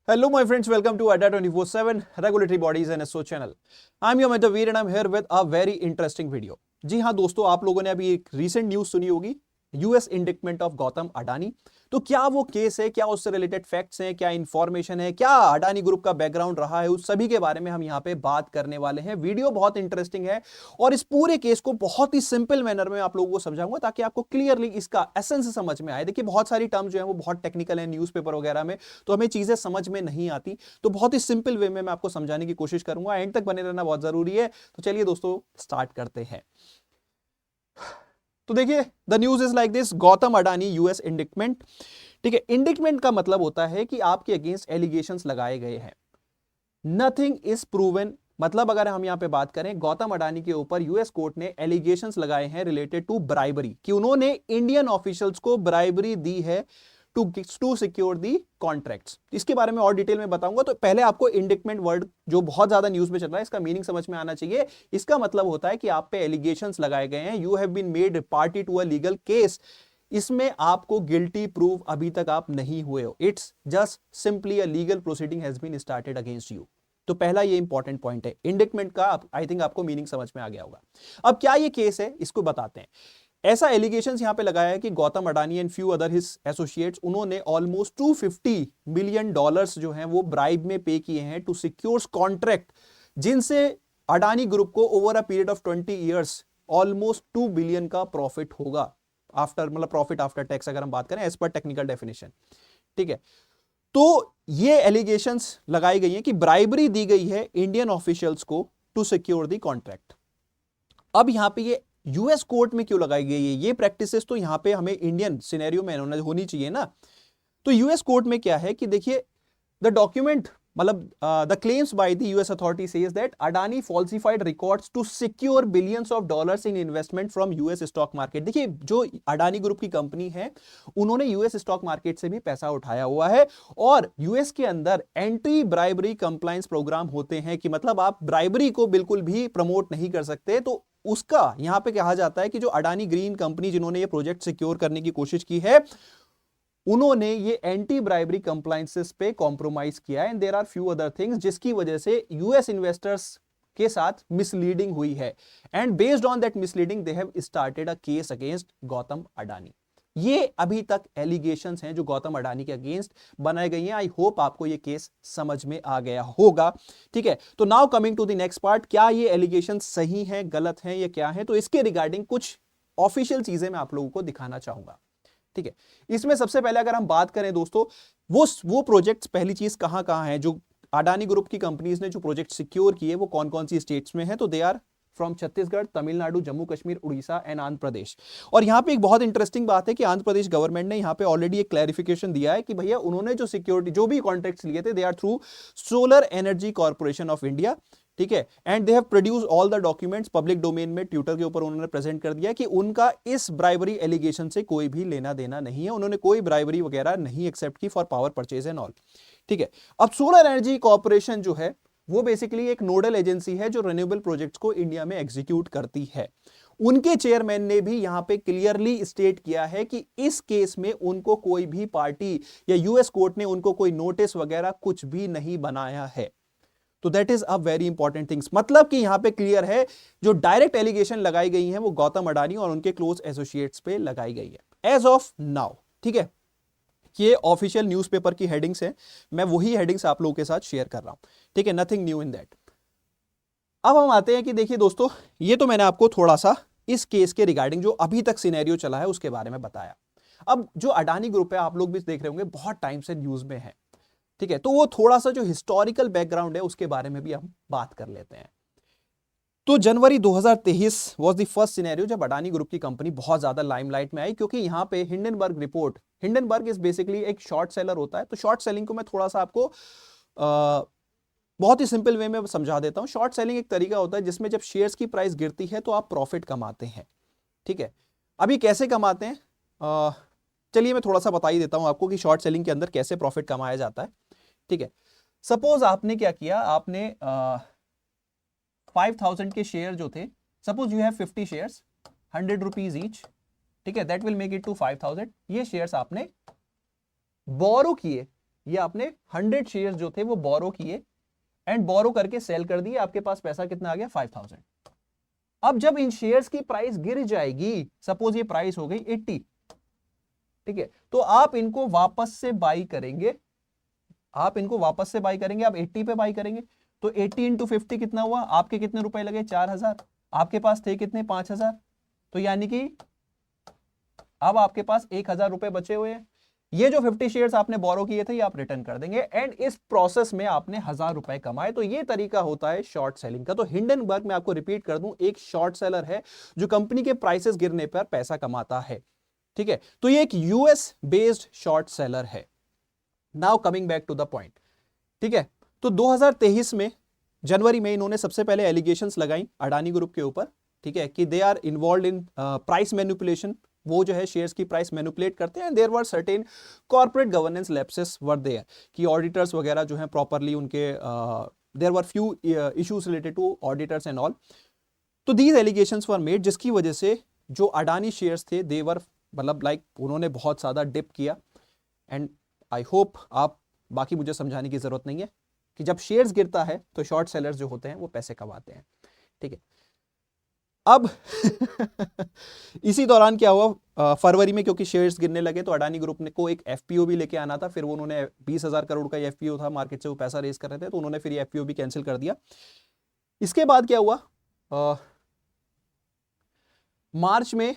Hello, my friends. Welcome to ADA 24/7 Regulatory Bodies and SO channel. I'm your mentor Veer and I'm here with a very interesting video. जी हाँ दोस्तों, आप लोगों ने अभी एक recent news सुनी होगी, US indictment of Gautam Adani. तो क्या वो केस है, क्या उससे रिलेटेड फैक्ट्स हैं, क्या इंफॉर्मेशन है, क्या अडानी ग्रुप का बैकग्राउंड रहा है, उस सभी के बारे में हम यहाँ पे बात करने वाले हैं। वीडियो बहुत इंटरेस्टिंग है और इस पूरे केस को बहुत ही सिंपल मैनर में आप लोगों को समझाऊंगा ताकि आपको क्लियरली इसका एसेंस समझ में आए। देखिए बहुत सारी टर्म जो है वो बहुत टेक्निकल है न्यूज़पेपर वगैरह में, तो हमें चीजें समझ में नहीं आती, तो बहुत ही सिंपल वे में मैं आपको समझाने की कोशिश करूंगा। एंड तक बने रहना बहुत जरूरी है। तो चलिए दोस्तों स्टार्ट करते हैं। तो देखिए the news is like this, Gautam Adani US indictment. ठीक है, इंडिक्टमेंट का मतलब होता है कि आपके अगेंस्ट एलिगेशंस लगाए गए हैं, नथिंग इज प्रूवन। मतलब अगर हम यहां पे बात करें, गौतम अडानी के ऊपर यूएस कोर्ट ने एलिगेशंस लगाए हैं रिलेटेड टू ब्राइबरी, कि उन्होंने इंडियन ऑफिशियल्स को ब्राइबरी दी है टू सिक्योर दी कॉन्ट्रैक्ट्स। इसके बारे में और डिटेल में बताऊंगा। तो पहले आपको इंडिक्टमेंट वर्ड जो बहुत ज्यादा न्यूज में चल रहा है, इसका मीनिंग समझ में आना चाहिए। इसका मतलब होता है कि आप पे एलिगेशंस लगाए गए हैं, you have been made party to a legal case. इसमें आपको गिल्टी प्रूव अभी तक आप नहीं हुए हो, it's just simply a legal proceeding has been started against you. तो पहला ये इंपॉर्टेंट पॉइंट है इंडिक्टमेंट का। आई थिंक आपको मीनिंग समझ में आ गया होगा। अब क्या ये केस है, इसको बताते हैं। ऐसा एलिगेशंस यहां पे लगाया है कि Gautam Adani and few other his associates, उन्होंने ऑलमोस्ट $250 मिलियन जो हैं वो ब्राइब में पे किए हैं टू सिक्योर कॉन्ट्रैक्ट, जिनसे अडानी ग्रुप को over a period of 20 years almost 2 billion का प्रॉफिट होगा। आफ्टर मतलब प्रॉफिट आफ्टर टैक्स अगर हम बात करें एज पर टेक्निकल डेफिनेशन। ठीक है, तो ये एलिगेशंस लगाई गई हैं कि ब्राइबरी दी गई है इंडियन ऑफिशियल्स को टू सिक्योर द कॉन्ट्रैक्ट। अब यहां पे ये यूएस कोर्ट में क्यों लगाई गई है ये प्रैक्टिसेस, तो यहां पे हमें इंडियन सिनेरियो में होनी चाहिए ना। तो यूएस कोर्ट में क्या है कि देखिए द डॉक्यूमेंट मतलब the claims by the US authority says that Adani falsified records to secure billions of dollars in investment from US stock market. देखिए जो अडानी ग्रुप की कंपनी है, उन्होंने यूएस स्टॉक मार्केट से भी पैसा उठाया हुआ है, और यूएस के अंदर एंटी ब्राइबरी कंप्लायंस प्रोग्राम होते हैं, कि मतलब आप ब्राइबरी को बिल्कुल भी प्रमोट नहीं कर सकते। तो उसका यहां पे कहा जाता है कि जो अडानी ग्रीन कंपनी जिन्होंने ये प्रोजेक्ट सिक्योर करने की कोशिश की है, उन्होंने ये एंटी ब्राइबरी कंप्लायंसेस पे कॉम्प्रोमाइज किया है, and there are few other things जिसकी वजह से यूएस इन्वेस्टर्स के साथ मिसलीडिंग हुई है, and based on that misleading they have started a case against Gautam Adani. ये अभी तक एलिगेशंस हैं जो गौतम अडानी के अगेंस्ट बनाए गई हैं। आई होप आपको ये केस समझ में आ गया होगा। ठीक है, तो now coming to the next part, क्या ये एलिगेशन सही हैं, गलत हैं, या क्या है। तो इसके रिगार्डिंग कुछ ऑफिशियल चीजें मैं आप लोगों को दिखाना चाहूंगा। ठीक है, इसमें सबसे पहले अगर हम बात करें दोस्तों, वो प्रोजेक्ट्स पहली चीज कहां कहां है, जो अडानी ग्रुप की कंपनीज ने जो प्रोजेक्ट सिक्योर किए वो कौन कौन सी स्टेट्स में है। तो they are from Chhattisgarh, Tamil Nadu, Jammu Kashmir, Orissa and Andhra Pradesh. और यहां पे एक बहुत इंटरेस्टिंग बात है कि आंध्र प्रदेश गवर्नमेंट ने यहां पे ऑलरेडी एक क्लैरिफिकेशन दिया है कि भैया उन्होंने जो सिक्योरिटी जो भी कॉन्ट्रैक्ट्स लिए थे, they are through solar energy corporation of India. ठीक है, and they have produce all the documents public domain में, ट्विटर के ऊपर उन्होंने प्रेजेंट कर दिया कि उनका इस ब्राइबरी एलिगेशन से कोई भी लेना देना नहीं है, उन्होंने कोई ब्राइबरी वगैरह नहीं एक्सेप्ट की for power purchase and all. ठीक है, अब सोलर एनर्जी कॉर्पोरेशन जो है वो बेसिकली एक नोडल एजेंसी है जो रिन्यूएबल प्रोजेक्ट्स को इंडिया में एग्जीक्यूट करती है। उनके चेयरमैन ने भी यहां पे क्लियरली स्टेट किया है कि इस केस में उनको कोई भी पार्टी या यूएस कोर्ट ने उनको कोई नोटिस वगैरह कुछ भी नहीं बनाया है। तो that is a very important things, मतलब कि यहां पे क्लियर है जो डायरेक्ट एलिगेशन लगाई गई है वो गौतम अडानी और उनके क्लोज एसोसिएट्स पे लगाई गई है एज ऑफ नाउ। ठीक है, ये ऑफिशियल न्यूज़पेपर की हेडिंग्स है, मैं वही हेडिंग्स आप लोगों के साथ शेयर कर रहा हूं। ठीक है, नथिंग न्यू इन दैट। अब हम आते हैं कि देखिए दोस्तों, ये तो मैंने आपको थोड़ा सा इस केस के रिगार्डिंग जो अभी तक सिनेरियो चला है उसके बारे में बताया। अब जो अडानी ग्रुप है, आप लोग भी देख रहे होंगे बहुत टाइम से न्यूज में है। ठीक है, तो वो थोड़ा सा जो हिस्टोरिकल बैकग्राउंड है उसके बारे में भी हम बात कर लेते हैं। तो जनवरी 2023 वाज द फर्स्ट सिनेरियो जब अडानी ग्रुप की कंपनी बहुत ज्यादा लाइमलाइट में आई, क्योंकि यहां पे Hindenburg report, Hindenburg is basically एक शॉर्ट सेलर होता है। तो शॉर्ट सेलिंग को मैं थोड़ा सा आपको बहुत ही सिंपल वे में समझा देता हूं। शॉर्ट सेलिंग एक तरीका होता है जिसमें जब शेयर्स की प्राइस गिरती है तो आप प्रॉफिट कमाते हैं। ठीक है, अब ये कैसे कमाते हैं, चलिए मैं थोड़ा सा बता ही देता हूं आपको कि शॉर्ट सेलिंग के अंदर कैसे प्रॉफिट कमाया जाता है। ठीक है, सपोज आपने क्या किया, आपने 5000 के शेयर जो थे, suppose you have 50 shares, 100 rupees each. ठीक है, that will make it to 5000। ये शेयर्स आपने बोरो किए ये आपने 100 शेयर जो थे वो बोरो किए एंड बोरो करके सेल कर दिए, आपके पास पैसा कितना आ गया 5000। अब जब इन शेयर्स की प्राइस गिर जाएगी, सपोज ये प्राइस हो गई 80, ठीक है, तो आप इनको वापस से बाई करेंगे, आप इनको वापस से बाई करेंगे, आप 80 पे बाई करेंगे, तो 80 इंटू 50 कितना हुआ, आपके कितने रुपए लगे 4000, आपके पास थे कितने 5000, तो यानी कि अब आपके पास 1000 रुपए बचे हुए हैं। ये जो 50 शेयर्स आपने बोरो किए थे ये आप रिटर्न कर देंगे एंड इस प्रोसेस में आपने 1000 रुपए कमाए। तो ये तरीका होता है शॉर्ट सेलिंग का। तो हिंडनबर्ग में आपको रिपीट कर दूं, एक शॉर्ट सेलर है जो कंपनी के प्राइसेस गिरने पर पैसा कमाता है, ठीक है। तो ये एक यूएस बेस्ड शॉर्ट सेलर है। Now coming back to the point, ठीक है। तो 2023 में जनवरी में इन्होंने सबसे पहले एलिगेशंस लगाई अडानी ग्रुप के ऊपर, ठीक है, कि they are involve in price manipulation, वो जो है शेयर्स की प्राइस मैनिपुलेट करते हैं। There were certain corporate governance lapses were there, कि ऑडिटर्स वगैरह जो है प्रॉपरली उनके there were few issues related to auditors and all. तो दीज एलिगेशंस वर मेड, जिसकी वजह से जो अडानी शेयर्स थे दे वर मतलब लाइक उन्होंने बहुत ज्यादा डिप किया। एंड आई होप आप, बाकी मुझे समझाने की जरूरत नहीं है कि जब शेयर्स गिरता है तो शॉर्ट सेलर्स जो होते हैं वो पैसे कमाते हैं, ठीक है। अब इसी दौरान क्या हुआ, फरवरी में क्योंकि शेयर्स गिरने लगे तो अडानी ग्रुप ने को एक एफपीओ भी लेके आना था, फिर वो उन्होंने 20,000 करोड़ का एफपीओ था, मार्केट से वो पैसा रेज कर रहे थे, तो उन्होंने फिर ये एफपीओ भी कैंसिल कर दिया। इसके बाद क्या हुआ, मार्च में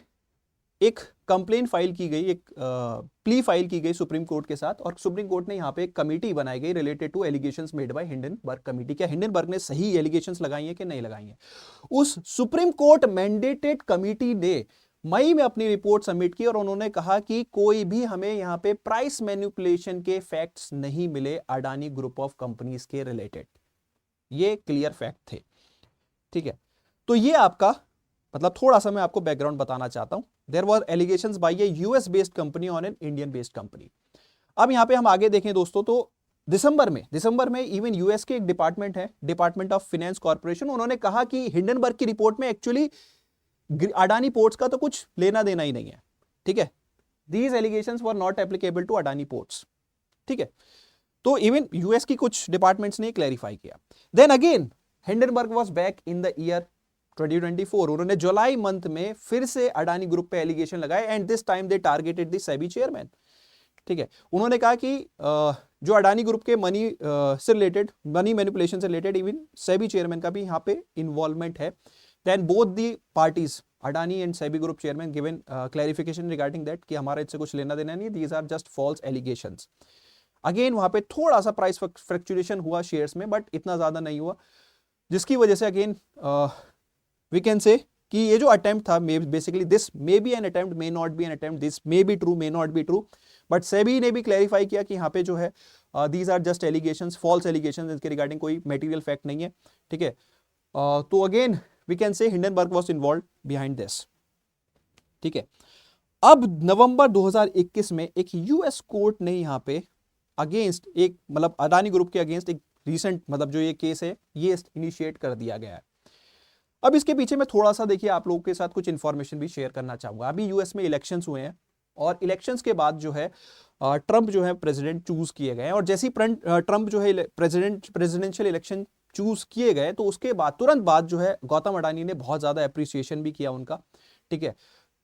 एक कंप्लेन फाइल की गई, एक प्ली फाइल की गई सुप्रीम कोर्ट के साथ, और सुप्रीम कोर्ट ने यहाँ पे एक कमेटी बनाई गई related to allegations made by Hindenburg committee. क्या हिंडनबर्ग ने सही एलिगेशंस लगाई हैं कि नहीं लगाई हैं? उस सुप्रीम कोर्ट मैंडेटेड कमेटी ने मई में अपनी रिपोर्ट सबमिट की और उन्होंने कहा कि कोई भी हमें यहाँ पे प्राइस मैनिपुलेशन के फैक्ट्स नहीं मिले अडानी ग्रुप ऑफ कंपनीज के रिलेटेड। ये क्लियर फैक्ट थे, ठीक है। तो ये आपका मतलब थोड़ा सा मैं आपको बैकग्राउंड बताना चाहता हूं। There were allegations by a US based company on an Indian based company. अब यहां पे हम आगे देखें दोस्तों, तो दिसंबर में इवन यूएस के एक डिपार्टमेंट है, डिपार्टमेंट ऑफ फाइनेंस कॉर्पोरेशन, उन्होंने कहा कि हिंडनबर्ग की रिपोर्ट में एक्चुअली अडानी पोर्ट्स का तो कुछ लेना देना ही नहीं है, ठीक है। These allegations were not applicable to Adani Ports, ठीक है। तो इवन यूएस की कुछ डिपार्टमेंट्स ने क्लैरिफाई किया। Then again Hindenburg was back in the year 2024, उन्होंने जुलाई मंथ में फिर से अडानी ग्रुप पे एलिगेशन लगाए and this time they targeted the SEBI chairman, ठीक है। उन्होंने कहा कि जो अडानी ग्रुप के मनी से रिलेटेड, मनी मैनिपुलेशन से रिलेटेड इवन सेबी चेयरमैन का भी यहाँ पे इन्वॉल्वमेंट है। Then both the parties Adani and SEBI group chairman given clarification regarding that कि हमारा इससे कुछ लेना देना नहीं, these are just false allegations. Again वहां पे थोड़ा सा प्राइस फ्लक्चुएशन हुआ शेयर्स में, बट इतना ज्यादा नहीं हुआ, जिसकी वजह से अगेन वी कैन से कि ये जो अटेम्प्ट था, basically this may be an attempt, may not be an attempt, this may be true, may not be true, but SEBI ने भी क्लैरिफाई किया कि यहाँ पे जो है these are just allegations, false allegations, इसके रिगार्डिंग कोई मटेरियल फैक्ट नहीं है, ठीक है। तो again we can say Hindenburg was involve behind this, ठीक है। अब नवंबर 2021 में एक यूएस कोर्ट ने यहाँ पे अगेंस्ट एक मतलब अडानी ग्रुप के अगेंस्ट एक रीसेंट मतलब जो ये केस है ये इनिशिएट कर दिया गया है। अब इसके पीछे मैं थोड़ा सा देखिए आप लोगों के साथ कुछ इंफॉर्मेशन भी शेयर करना चाहूंगा। अभी यूएस में इलेक्शंस हुए हैं और इलेक्शंस के बाद जो है ट्रंप जो है प्रेसिडेंट चूज किए गए हैं, और जैसे ही ट्रंप जो है प्रेसिडेंशियल इलेक्शन चूज किए गए तो उसके बाद तुरंत बाद जो है गौतम अडानी ने बहुत ज्यादा अप्रिसिएशन भी किया उनका, ठीक है।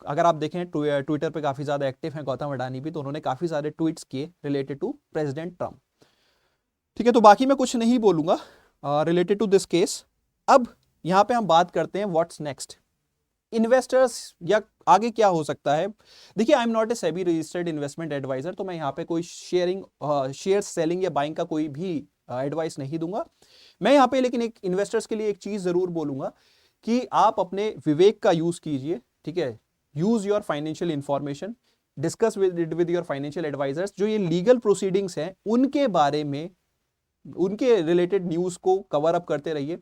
अगर आप देखें ट्विटर पे काफी ज्यादा एक्टिव हैं गौतम अडानी भी, तो उन्होंने काफी सारे ट्वीट्स किए रिलेटेड टू प्रेसिडेंट ट्रंप, ठीक है। तो बाकी मैं कुछ नहीं बोलूंगा रिलेटेड टू दिस केस। अब यहां पे हम बात करते हैं व्हाट्स नेक्स्ट, इन्वेस्टर्स या आगे क्या हो सकता है। देखिए I am not a SEBI registered investment advisor, तो मैं यहाँ पे कोई शेयर सेलिंग या बाइंग का कोई भी एडवाइस नहीं दूंगा मैं यहाँ पे। लेकिन एक इन्वेस्टर्स के लिए एक चीज जरूर बोलूंगा कि आप अपने विवेक का यूज कीजिए, ठीक है। Use your financial information, discuss with your financial advisers, जो ये लीगल प्रोसीडिंग्स हैं उनके बारे में, उनके रिलेटेड न्यूज को कवर अप करते रहिए,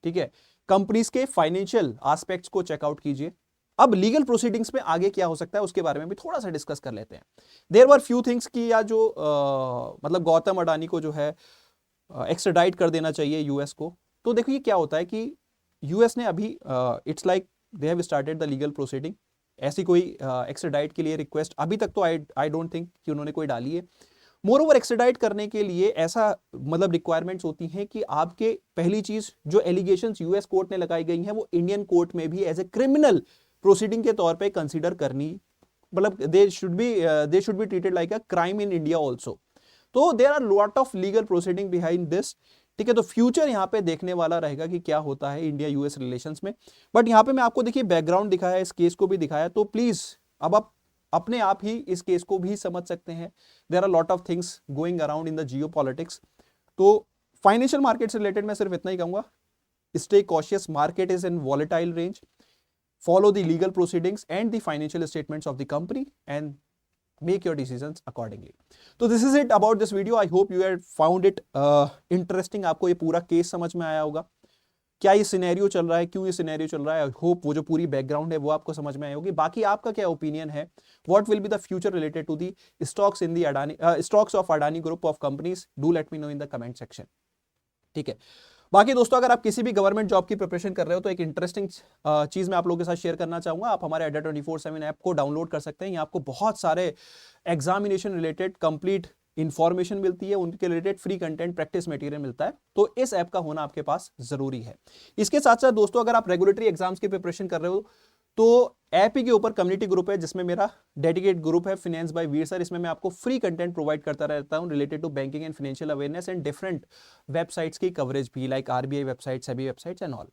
ठीक है। कंपनीज के फाइनेंशियल एस्पेक्ट्स को चेकआउट कीजिए। अब लीगल प्रोसीडिंग्स में आगे क्या हो सकता है उसके बारे में भी थोड़ा सा डिस्कस कर लेते हैं। देयर वर फ्यू थिंग्स की या जो मतलब गौतम अडानी को जो है एक्स्ट्राडाइट कर देना चाहिए यूएस को। तो देखो ये क्या होता है कि यूएस ने अभी it's like they have started the legal proceeding, ऐसी कोई एक्स्ट्राडाइट के लिए रिक्वेस्ट अभी तक तो आई डोंट थिंक कि उन्होंने कोई डाली है। मोरओवर एक्सट्राडाइट करने के लिए ऐसा मतलब रिक्वायरमेंट्स होती हैं कि आपके पहली चीज जो एलिगेशंस यूएस कोर्ट ने लगाई गई हैं वो इंडियन कोर्ट में भी एज ए क्रिमिनल प्रोसीडिंग के तौर पे कंसीडर करनी, मतलब they should be treated like a crime in India also. तो there are lot of legal proceeding behind this, ठीक है। तो फ्यूचर यहां पे देखने वाला रहेगा कि क्या होता है इंडिया यूएस रिलेशंस में। बट यहां पे मैं आपको देखिए बैकग्राउंड दिखाया, इस केस को भी दिखाया, तो प्लीज अब आप अपने आप ही इस केस को भी समझ सकते हैं। There are lot of things going around in the geopolitics. तो फाइनेंशियल मार्केट से रिलेटेड मैं सिर्फ इतना ही कहूंगा, stay cautious, market is in volatile range, follow the legal proceedings and the financial statements of the company and make your decisions accordingly. So this is it about this video. I hope you had found it interesting. आपको ये पूरा case समझ में आया होगा, क्या ये scenario चल रहा है, क्यों ये सिनेरियो चल रहा है। आई होप वो जो पूरी बैकग्राउंड है वो आपको समझ में आई होगी। बाकी आपका क्या ओपिनियन है, what will be the future related to the stocks in the Adani stocks of Adani group of companies, do let me know in the comment section, ठीक है। बाकी दोस्तों अगर आप किसी भी गवर्नमेंट जॉब की प्रिपरेशन कर रहे हो तो एक इंटरेस्टिंग चीज मैं आप लोगों के साथ शेयर करना चाहूंगा। आप हमारे अड्डा 24/7 ऐप को डाउनलोड कर सकते हैं। यहाँ आपको बहुत सारे एग्जामिनेशन रिलेटेड कंप्लीट इंफॉर्मेशन मिलती है, उनके related free content practice material मिलता है। तो इस ऐप का होना आपके पास जरूरी है। इसके साथ साथ दोस्तों अगर आप रेगुलेटरी एग्जाम्स की प्रिपरेशन कर रहे हो तो ऐप ही के ऊपर कम्युनिटी ग्रुप है जिसमें मेरा डेडिकेट ग्रुप है फाइनेंस बाय वीर सर। इसमें मैं आपको फ्री कंटेंट प्रोवाइड करता रहता हूं related to banking and financial awareness and different websites की कवरेज भी, like RBI website, SEBI websites and all.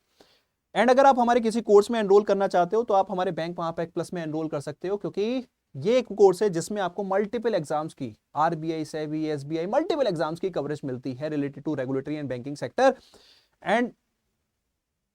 And अगर आप हमारे किसी कोर्स में एनरोल करना चाहते हो तो आप हमारे बैंक महापैक प्लस में एनरोल कर सकते हो, क्योंकि ये एक कोर्स है जिसमें आपको मल्टीपल एग्जाम्स की, RBI, SEBI, SBI, multiple exams की कवरेज मिलती है related to regulatory and banking sector. And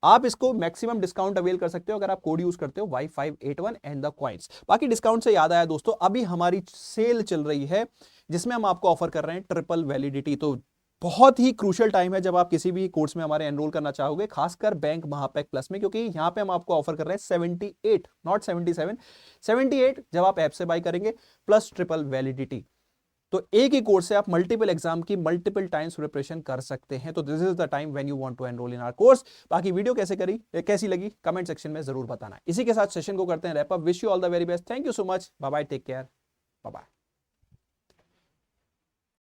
आप इसको मैक्सिमम डिस्काउंट अवेल कर सकते हो अगर आप कोड यूज करते हो Y581 एंड द कॉइन्स। बाकी डिस्काउंट से याद आया दोस्तों, अभी हमारी सेल चल रही है जिसमें हम आपको ऑफर कर रहे हैं ट्रिपल वैलिडिटी। तो बहुत ही क्रूशियल टाइम है जब आप किसी भी कोर्स में हमारे एनरोल करना चाहोगे, खासकर बैंक महापैक प्लस में, क्योंकि यहां पे हम आपको ऑफर कर रहे हैं 78, नॉट 77, 78 जब आप ऐप से बाय करेंगे प्लस ट्रिपल वैलिडिटी। तो एक ही कोर्स से आप मल्टीपल एग्जाम की मल्टीपल टाइम्स प्रिपरेशन कर सकते हैं। तो this is the time when you want to enrol in our course. बाकी वीडियो कैसी लगी कमेंट सेक्शन में जरूर बताना। इसी के साथ सेशन को करते हैं wrap up. Wish you all the very best. Thank you so much. Bye bye, take care, bye bye.